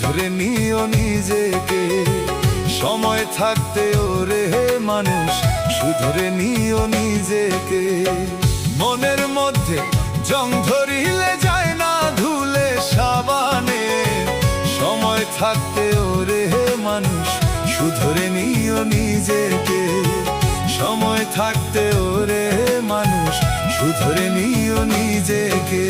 শুধরে নিও নিজেকে। সময় থাকতে ওরে মানুষ শুধরে নিও নিজেকে। মনের মধ্যে জং ধরিলে যায় না ধুলে সাবানে। সময় থাকতে ওরে মানুষ শুধরে নিও নিজেকে। সময় থাকতে ওরে মানুষ শুধরে নিও নিজেকে।